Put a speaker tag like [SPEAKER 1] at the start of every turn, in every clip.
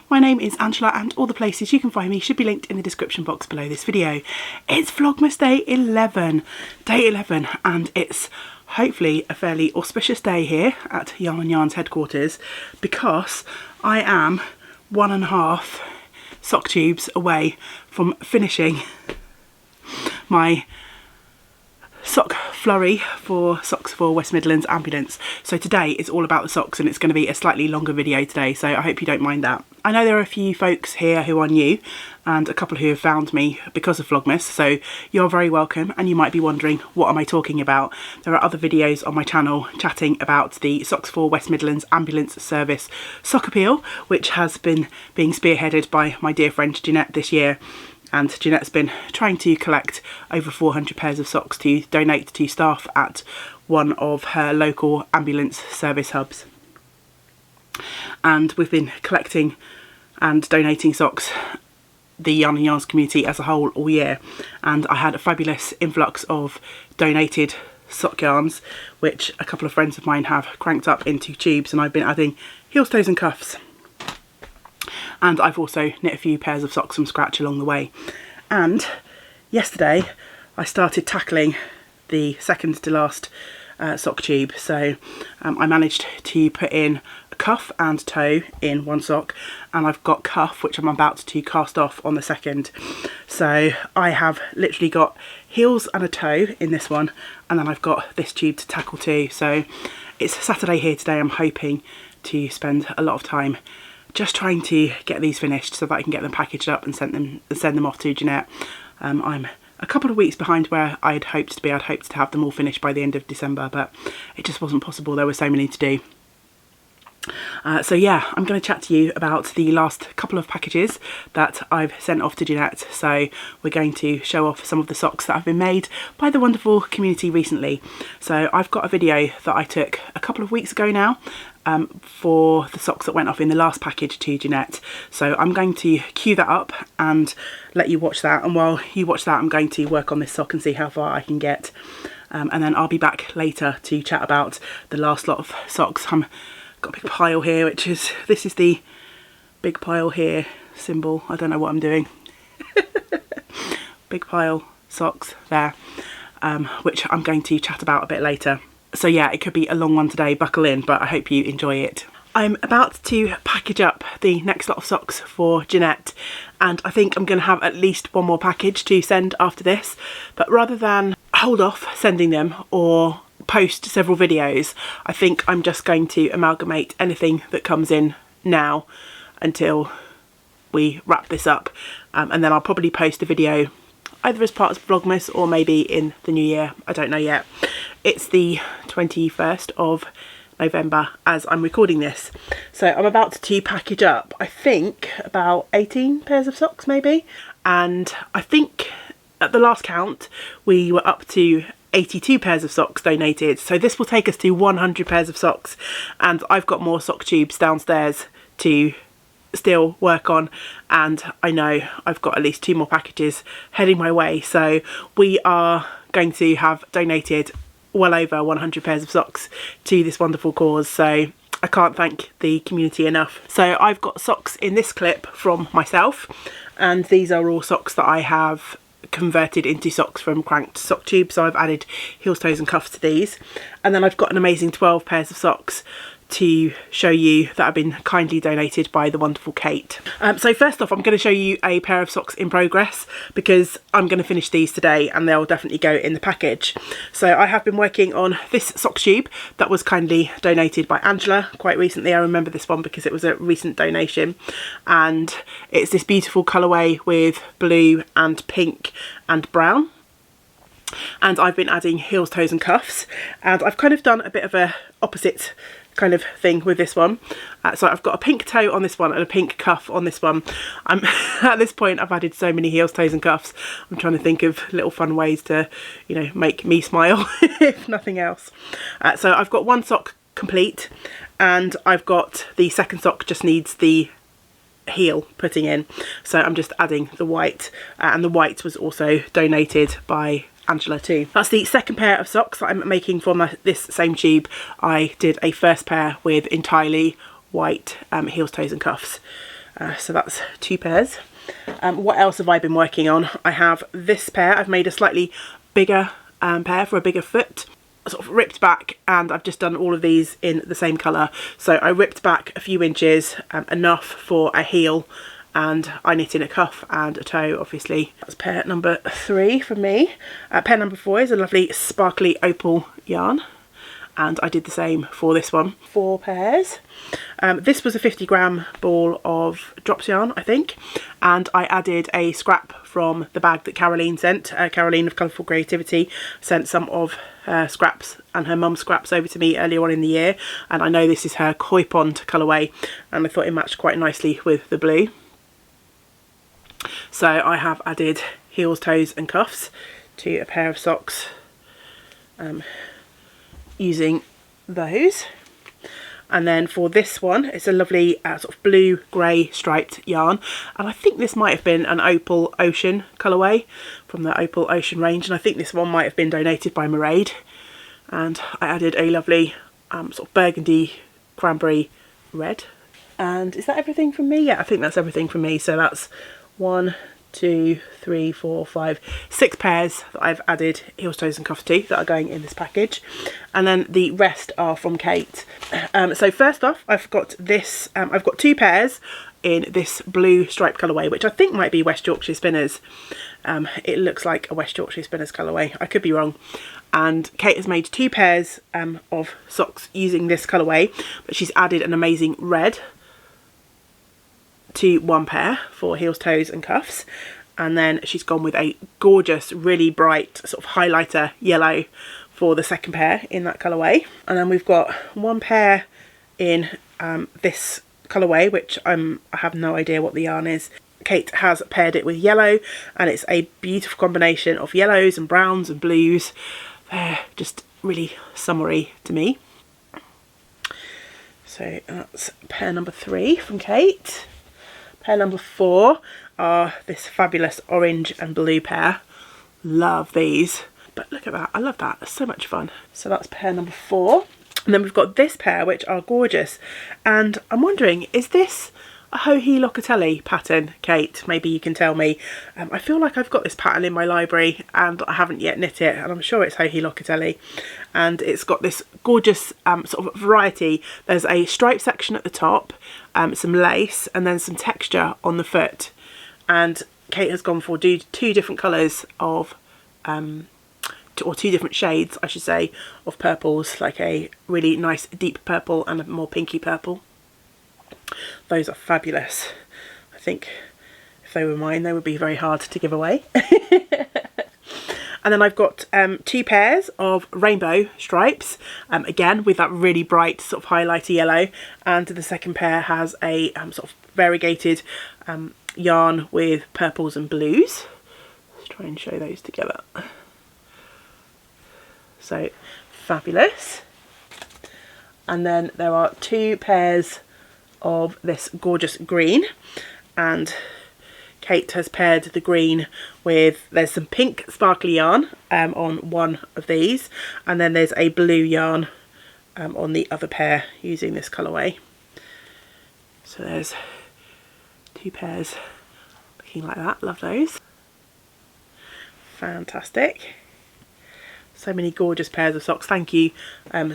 [SPEAKER 1] My name is Angela and all the places you can find me should be linked in the description box below this video. It's Vlogmas Day 11, and it's hopefully a fairly auspicious day here at Yarn's headquarters because I am 1.5 sock tubes away from finishing my sock flurry for Socks for West Midlands Ambulance. So today is all about the socks and it's going to be a slightly longer video today, so I hope you don't mind that. I know there are a few folks here who are new and a couple who have found me because of Vlogmas, so you're very welcome, and you might be wondering what am I talking about. There are other videos on my channel chatting about the Socks for West Midlands Ambulance Service Sock Appeal, which has been being spearheaded by my dear friend Jeanette this year. And Jeanette's been trying to collect over 400 pairs of socks to donate to staff at one of her local ambulance service hubs. And we've been collecting and donating socks, the Yarn and Yarns community as a whole, all year. And I had a fabulous influx of donated sock yarns, which a couple of friends of mine have cranked up into tubes, and I've been adding heels, toes and cuffs. And I've also knit a few pairs of socks from scratch along the way. And yesterday I started tackling the second to last sock tube. So I managed to put in a cuff and toe in one sock, and I've got cuff which I'm about to cast off on the second. So I have literally got heels and a toe in this one, and then I've got this tube to tackle too. So it's Saturday here today. I'm hoping to spend a lot of time just trying to get these finished so that I can get them packaged up and send them off to Jeanette. I'm a couple of weeks behind where I'd hoped to be. I'd hoped to have them all finished by the end of December, but it just wasn't possible. There were so many to do. So yeah, I'm going to chat to you about the last couple of packages that I've sent off to Jeanette. So we're going to show off some of the socks that have been made by the wonderful community recently. So I've got a video that I took a couple of weeks ago now for the socks that went off in the last package to Jeanette. So I'm going to cue that up and let you watch that. And while you watch that, I'm going to work on this sock and see how far I can get. And then I'll be back later to chat about the last lot of socks. Got a big pile here, this is the big pile here symbol. I don't know what I'm doing. Big pile socks there, which I'm going to chat about a bit later. So yeah, it could be a long one today, buckle in, but I hope you enjoy it. I'm about to package up the next lot of socks for Jeanette, and I think I'm going to have at least one more package to send after this, but rather than hold off sending them or post several videos, I think I'm just going to amalgamate anything that comes in now until we wrap this up, and then I'll probably post a video either as part of Vlogmas or maybe in the new year. I don't know yet. It's the 21st of November as I'm recording this, so I'm about to package up I think about 18 pairs of socks maybe, and I think at the last count we were up to 82 pairs of socks donated, so this will take us to 100 pairs of socks, and I've got more sock tubes downstairs to still work on, and I know I've got at least 2 more packages heading my way, so we are going to have donated well over 100 pairs of socks to this wonderful cause, so I can't thank the community enough. So I've got socks in this clip from myself, and these are all socks that I have converted into socks from cranked sock tubes, so I've added heels, toes and cuffs to these, and then I've got an amazing 12 pairs of socks to show you that have been kindly donated by the wonderful Kate. So first off, I'm going to show you a pair of socks in progress because I'm going to finish these today and they'll definitely go in the package. So I have been working on this sock tube that was kindly donated by Angela quite recently. I remember this one because it was a recent donation, and it's this beautiful colourway with blue and pink and brown. And I've been adding heels, toes and cuffs, and I've kind of done a bit of a opposite kind of thing with this one. So I've got a pink toe on this one and a pink cuff on this one. At this point I've added so many heels, toes and cuffs. I'm trying to think of little fun ways to, you know, make me smile if nothing else. So I've got one sock complete, and I've got the second sock just needs the heel putting in, so I'm just adding the white, and the white was also donated by Angela too. That's the second pair of socks that I'm making from this same tube. I did a first pair with entirely white heels, toes and cuffs. So that's 2 pairs. What else have I been working on? I have this pair. I've made a slightly bigger pair for a bigger foot, sort of ripped back, and I've just done all of these in the same colour. So I ripped back a few inches, enough for a heel, and I knit in a cuff and a toe, obviously. That's pair number 3 from me. Pair number 4 is a lovely sparkly opal yarn, and I did the same for this one. 4 pairs. This was a 50-gram ball of drops yarn, I think, and I added a scrap from the bag that Caroline sent. Caroline of Colourful Creativity sent some of her scraps and her mum's scraps over to me earlier on in the year, and I know this is her Koi Pond colourway, and I thought it matched quite nicely with the blue. So I have added heels, toes and cuffs to a pair of socks using those. And then for this one, it's a lovely sort of blue grey striped yarn, and I think this might have been an Opal Ocean colourway from the Opal Ocean range, and I think this one might have been donated by Mairead. And I added a lovely sort of burgundy cranberry red. And is that everything from me? Yeah, I think that's everything from me. So that's 1, 2, 3, 4, 5, 6 pairs that I've added heels, toes and cuffs to that are going in this package, and then the rest are from Kate. So first off, I've got this, I've got 2 pairs in this blue striped colourway, which I think might be West Yorkshire Spinners. It looks like a West Yorkshire Spinners colourway, I could be wrong. And Kate has made 2 pairs of socks using this colourway, but she's added an amazing red to 1 pair for heels, toes and cuffs, and then she's gone with a gorgeous, really bright sort of highlighter yellow for the second pair in that colourway. And then we've got 1 pair in this colourway, which I have no idea what the yarn is. Kate has paired it with yellow, and it's a beautiful combination of yellows and browns and blues. They're just really summery to me. So that's pair number 3 from Kate. Pair number 4 are this fabulous orange and blue pair. Love these. But look at that, I love that, it's so much fun. So that's pair number 4. And then we've got this pair, which are gorgeous. And I'm wondering, is this a Ho-He Locatelli pattern, Kate? Maybe you can tell me. I feel like I've got this pattern in my library and I haven't yet knit it, and I'm sure it's Ho-He Locatelli. And it's got this gorgeous sort of variety. There's a stripe section at the top, some lace, and then some texture on the foot. And Kate has gone for 2 different colours of, or 2 different shades, I should say, of purples, like a really nice deep purple and a more pinky purple. Those are fabulous. I think if they were mine, they would be very hard to give away. And then I've got 2 pairs of rainbow stripes, again with that really bright sort of highlighter yellow, and the second pair has a sort of variegated yarn with purples and blues. Let's try and show those together. So fabulous. And then there are 2 pairs of this gorgeous green, and Kate has paired the green with, there's some pink sparkly yarn on one of these, and then there's a blue yarn on the other pair using this colourway. So there's 2 pairs looking like that. Love those. Fantastic. So many gorgeous pairs of socks. Thank you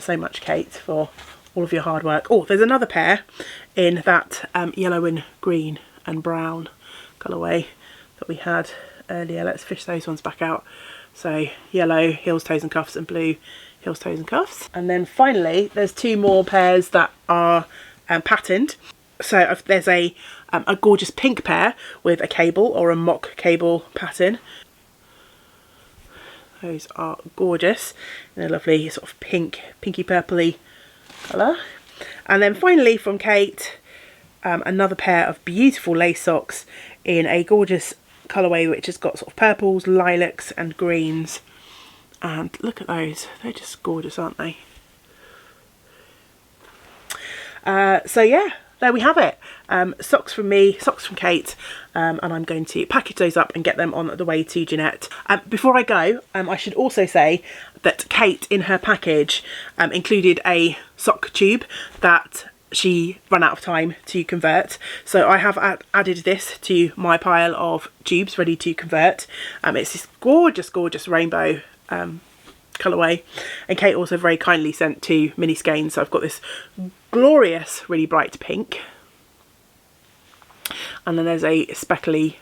[SPEAKER 1] so much, Kate, for all of your hard work. Oh, there's another pair in that yellow and green and brown colourway that we had earlier. Let's fish those ones back out. So yellow heels, toes and cuffs, and blue heels, toes and cuffs. And then finally there's 2 more pairs that are patterned. So there's a gorgeous pink pair with a cable or a mock cable pattern. Those are gorgeous in a lovely sort of pinky purpley colour. And then finally from Kate, another pair of beautiful lace socks in a gorgeous colourway which has got sort of purples, lilacs and greens. And look at those, they're just gorgeous, aren't they? So yeah, there we have it. Socks from me, socks from Kate, and I'm going to package those up and get them on the way to Jeanette. Before I go, I should also say that Kate in her package included a sock tube that she ran out of time to convert. So I have added this to my pile of tubes ready to convert. It's this gorgeous rainbow colourway, and Kate also very kindly sent 2 mini skeins. So I've got this glorious really bright pink, and then there's a speckly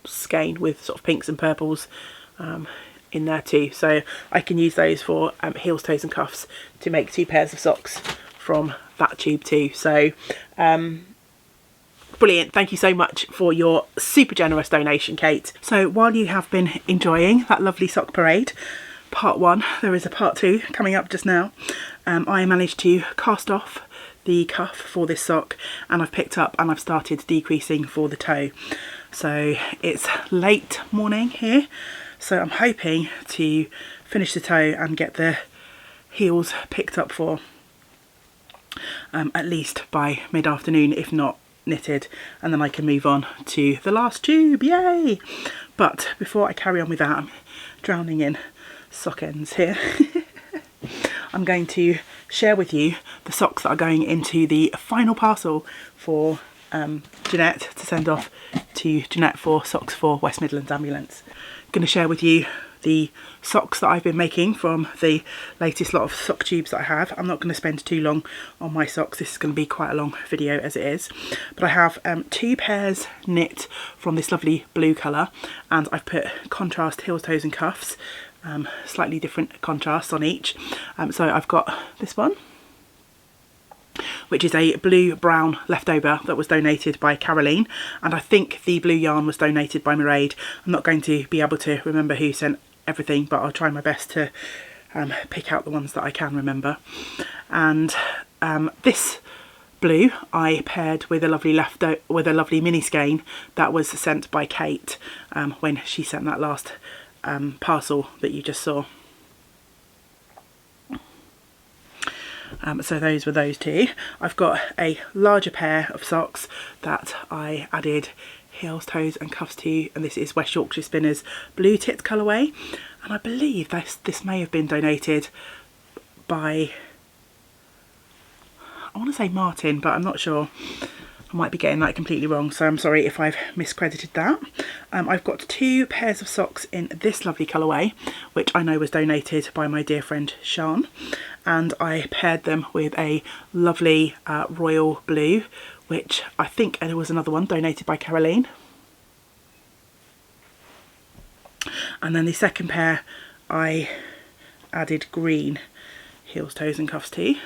[SPEAKER 1] skein with sort of pinks and purples in there too, so I can use those for heels, toes and cuffs to make 2 pairs of socks from that tube too. So brilliant, thank you so much for your super generous donation, Kate. So while you have been enjoying that lovely sock parade, part 1, there is a part 2 coming up just now. I managed to cast off the cuff for this sock, and I've picked up and I've started decreasing for the toe. So it's late morning here, so I'm hoping to finish the toe and get the heels picked up for at least by mid-afternoon, if not knitted, and then I can move on to the last tube, yay! But before I carry on with that, I'm drowning in sock ends here. I'm going to share with you the socks that are going into the final parcel for Jeanette to send off to Jeanette for Socks for West Midlands Ambulance. I'm going to share with you the socks that I've been making from the latest lot of sock tubes that I have. I'm not going to spend too long on my socks, this is going to be quite a long video as it is, but I have 2 pairs knit from this lovely blue colour, and I've put contrast heels, toes and cuffs, slightly different contrasts on each. So I've got this one, which is a blue brown leftover that was donated by Caroline, and I think the blue yarn was donated by Mairead. I'm not going to be able to remember who sent everything, but I'll try my best to pick out the ones that I can remember. And this blue I paired with a lovely mini skein that was sent by Kate when she sent that last parcel that you just saw. So those were those 2. I've got a larger pair of socks that I added heels, toes and cuffs to, and this is West Yorkshire Spinners Blue Tit colourway, and I believe this may have been donated by, I want to say Martin, but I'm not sure. I might be getting that completely wrong, so I'm sorry if I've miscredited that. I've got 2 pairs of socks in this lovely colourway, which I know was donated by my dear friend Sean, and I paired them with a lovely royal blue, which I think there was another one donated by Caroline. And then the second pair I added green heels, toes and cuffs to.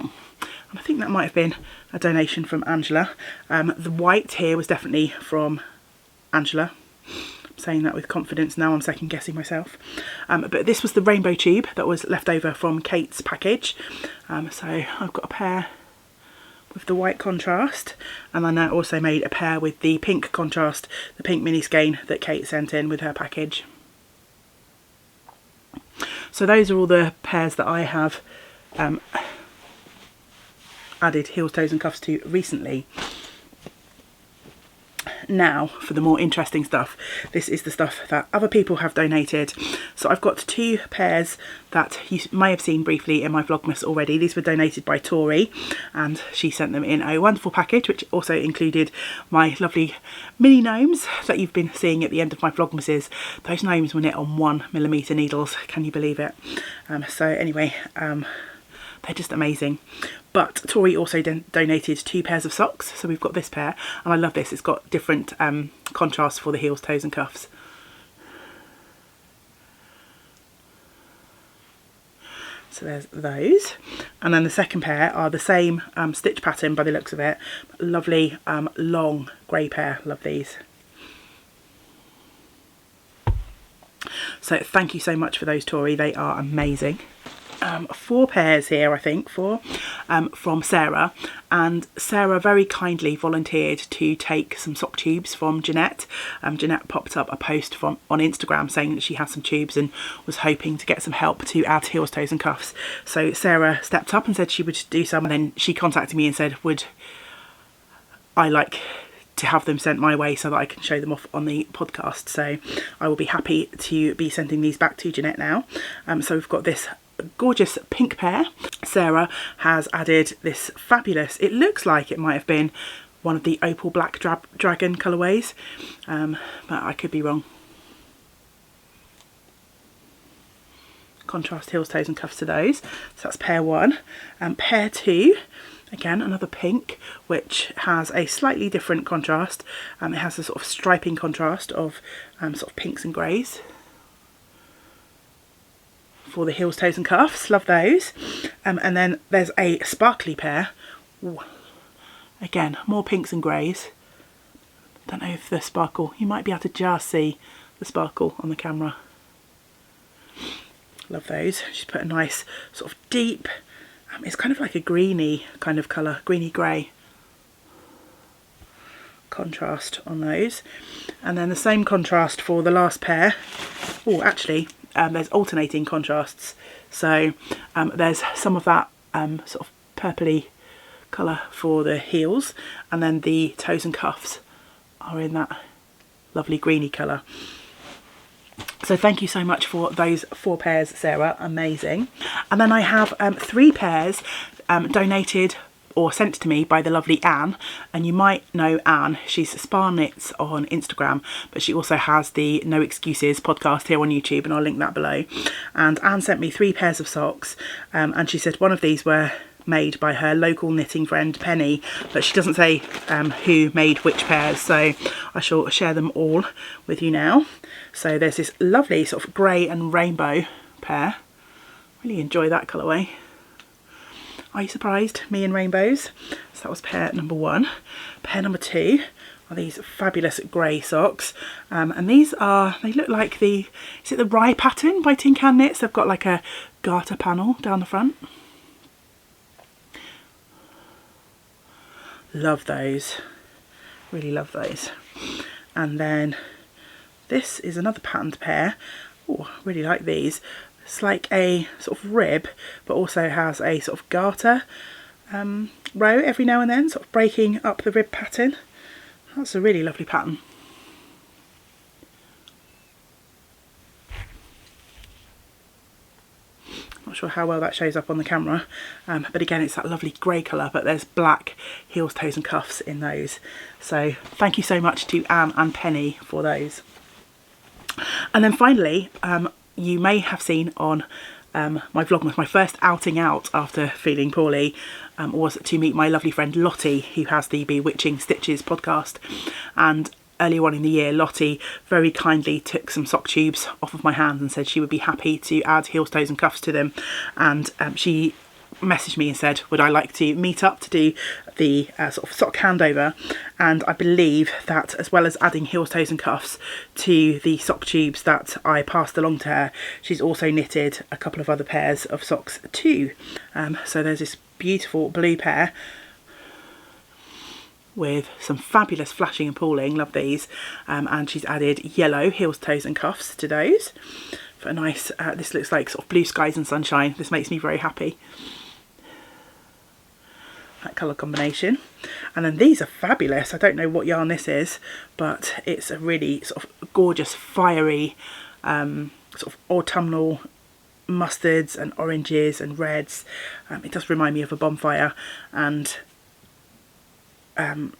[SPEAKER 1] I think that might have been a donation from Angela. The white here was definitely from Angela. I'm saying that with confidence now, I'm second guessing myself. But this was the rainbow tube that was left over from Kate's package. So I've got a pair with the white contrast, and then I also made a pair with the pink contrast, the pink mini skein that Kate sent in with her package. So those are all the pairs that I have added heels, toes and cuffs to recently. Now for the more interesting stuff. This is the stuff that other people have donated. So I've got 2 pairs that you may have seen briefly in my Vlogmas already. These were donated by Tori, and she sent them in a wonderful package, which also included my lovely mini gnomes that you've been seeing at the end of my Vlogmases. Those gnomes were knit on 1mm needles, can you believe it? So anyway, they're just amazing. But Tori also donated 2 pairs of socks, so we've got this pair, and I love this. It's got different contrasts for the heels, toes and cuffs. So there's those, and then the second pair are the same stitch pattern by the looks of it. Lovely long grey pair, love these. So thank you so much for those, Tori, they are amazing. 4 pairs here, I think, 4 from Sarah, and Sarah very kindly volunteered to take some sock tubes from Jeanette. Jeanette popped up a post on Instagram saying that she had some tubes and was hoping to get some help to add heels, toes and cuffs. So Sarah stepped up and said she would do some, and then she contacted me and said, would I like to have them sent my way so that I can show them off on the podcast. So I will be happy to be sending these back to Jeanette now. So we've got this gorgeous pink pair. Sarah has added this fabulous, it looks like it might have been one of the Opal Black Dragon colourways, but I could be wrong. Contrast heels, toes and cuffs to those. So that's pair 1. And pair 2, again another pink, which has a slightly different contrast. It has a sort of striping contrast of sort of pinks and greys for the heels, toes and cuffs. Love those. And then there's a sparkly pair. Ooh. Again, more pinks and greys. Don't know if the sparkle, you might be able to just see the sparkle on the camera. Love those. She's put a nice sort of deep, it's kind of like a greeny kind of colour, greeny grey contrast on those. And then the same contrast for the last pair. Oh, actually, there's alternating contrasts. So there's some of that sort of purpley colour for the heels, and then the toes and cuffs are in that lovely greeny colour. So thank you so much for those 4 pairs, Sarah, amazing. And then I have 3 pairs donated or sent to me by the lovely Anne, and you might know Anne. She's Spa Knits on Instagram, but she also has the No Excuses podcast here on YouTube, and I'll link that below. And Anne sent me 3 pairs of socks, and she said one of these were made by her local knitting friend Penny, but she doesn't say who made which pairs, so I shall share them all with you now. So there's this lovely sort of grey and rainbow pair. Really enjoy that colourway. Are you surprised? Me and rainbows. So that was pair number 1. Pair number 2 are these fabulous grey socks, and these are, they look like the, is it the Rye pattern by Tin Can Knits? They've got like a garter panel down the front. Love those, really love those. And then this is another patterned pair. Oh, really like these. It's like a sort of rib, but also has a sort of garter row every now and then, sort of breaking up the rib pattern. That's a really lovely pattern. Not sure how well that shows up on the camera, but again it's that lovely grey colour, but there's black heels, toes and cuffs in those. So thank you so much to Anne and Penny for those. And then finally, you may have seen on my Vlogmas, my first outing out after feeling poorly was to meet my lovely friend Lottie, who has the Bewitching Stitches podcast. And earlier on in the year, Lottie very kindly took some sock tubes off of my hands and said she would be happy to add heels, toes and cuffs to them. And she messaged me and said, would I like to meet up to do the sort of sock handover. And I believe that as well as adding heels, toes and cuffs to the sock tubes that I passed along to her, she's also knitted a couple of other pairs of socks too. So there's this beautiful blue pair with some fabulous flashing and pooling, love these, and she's added yellow heels, toes and cuffs to those for a nice, this looks like sort of blue skies and sunshine. This makes me very happy, that colour combination. And then these are fabulous. I don't know what yarn this is, but it's a really sort of gorgeous fiery sort of autumnal mustards and oranges and reds. It does remind me of a bonfire, and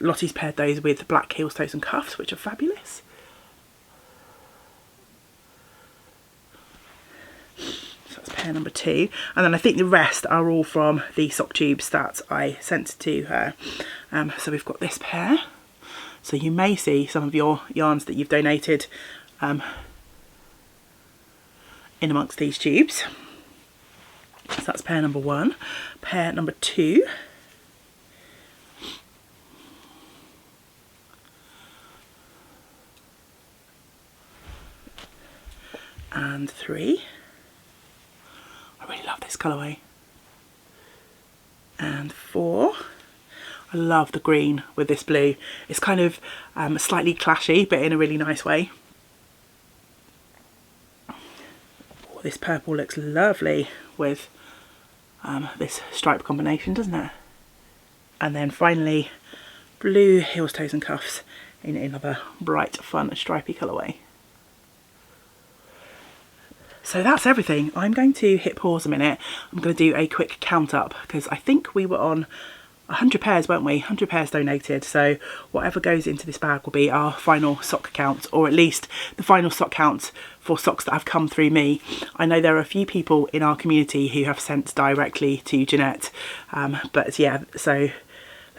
[SPEAKER 1] Lottie's paired those with black heels, toes and cuffs, which are fabulous. So that's pair number 2. And then I think the rest are all from the sock tubes that I sent to her. So we've got this pair. So you may see some of your yarns that you've donated in amongst these tubes. So that's pair number 1. Pair number 2. And 3. I really love this colourway. And 4. I love the green with this blue. It's kind of slightly clashy, but in a really nice way. Oh, this purple looks lovely with this stripe combination, doesn't it? And then finally, blue heels, toes and cuffs in another bright, fun, stripy colourway. So that's everything. I'm going to hit pause a minute. I'm going to do a quick count up because I think we were on 100 pairs, weren't we? 100 pairs donated. So whatever goes into this bag will be our final sock count, or at least the final sock count for socks that have come through me. I know there are a few people in our community who have sent directly to Jeanette, but yeah, so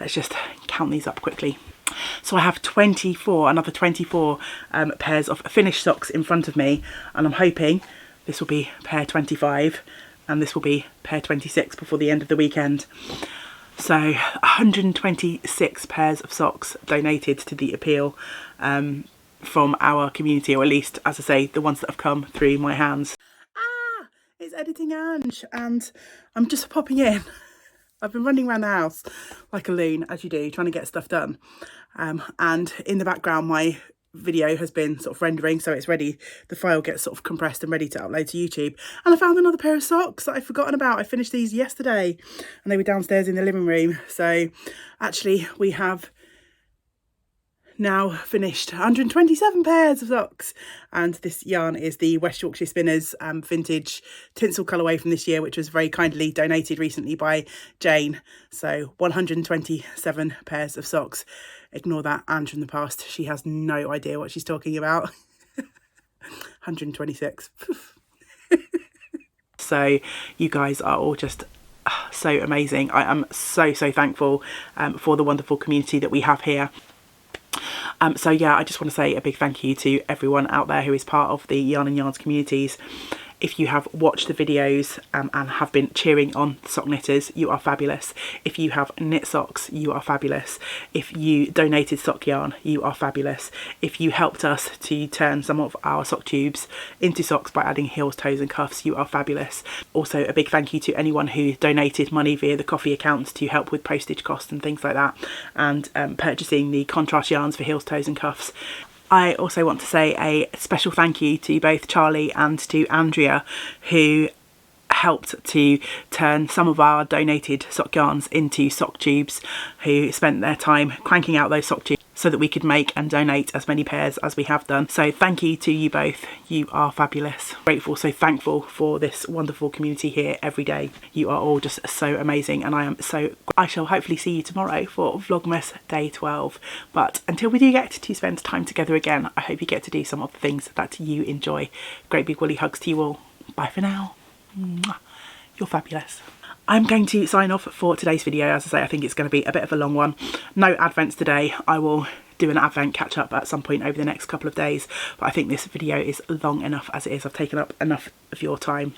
[SPEAKER 1] let's just count these up quickly. So I have 24, another 24 pairs of finished socks in front of me, and I'm hoping this will be pair 25 and this will be pair 26 before the end of the weekend. So 126 pairs of socks donated to the appeal from our community, or at least, as I say, the ones that have come through my hands. Ah, it's Editing Ange, and I'm just popping in. I've been running around the house like a loon, as you do, trying to get stuff done. And in the background, my video has been sort of rendering, so it's ready. The file gets sort of compressed and ready to upload to YouTube. And I found another pair of socks that I'd forgotten about. I finished these yesterday and they were downstairs in the living room. So actually we have now finished 127 pairs of socks, and this yarn is the West Yorkshire Spinners vintage tinsel colourway from this year, which was very kindly donated recently by Jane. So 127 pairs of socks. Ignore that Ange from the past, she has no idea what she's talking about. 126. So you guys are all just so amazing. I am so thankful for the wonderful community that we have here. So yeah, I just want to say a big thank you to everyone out there who is part of the Yarn and Yarns communities. If you have watched the videos and have been cheering on sock knitters, you are fabulous. If you have knit socks, you are fabulous. If you donated sock yarn, you are fabulous. If you helped us to turn some of our sock tubes into socks by adding heels, toes and cuffs, you are fabulous. Also a big thank you to anyone who donated money via the coffee accounts to help with postage costs and things like that, and purchasing the contrast yarns for heels, toes and cuffs. I also want to say a special thank you to both Charlie and to Andrea, who helped to turn some of our donated sock yarns into sock tubes, who spent their time cranking out those sock tubes so that we could make and donate as many pairs as we have done. So thank you to you both. You are fabulous. Grateful, so thankful for this wonderful community here every day. You are all just so amazing, and I shall hopefully see you tomorrow for Vlogmas Day 12. But until we do get to spend time together again, I hope you get to do some of the things that you enjoy. Great big woolly hugs to you all. Bye for now. Mwah. You're fabulous. I'm going to sign off for today's video. As I say, I think it's going to be a bit of a long one. No advents today. I will do an advent catch up at some point over the next couple of days, but I think this video is long enough as it is. I've taken up enough of your time.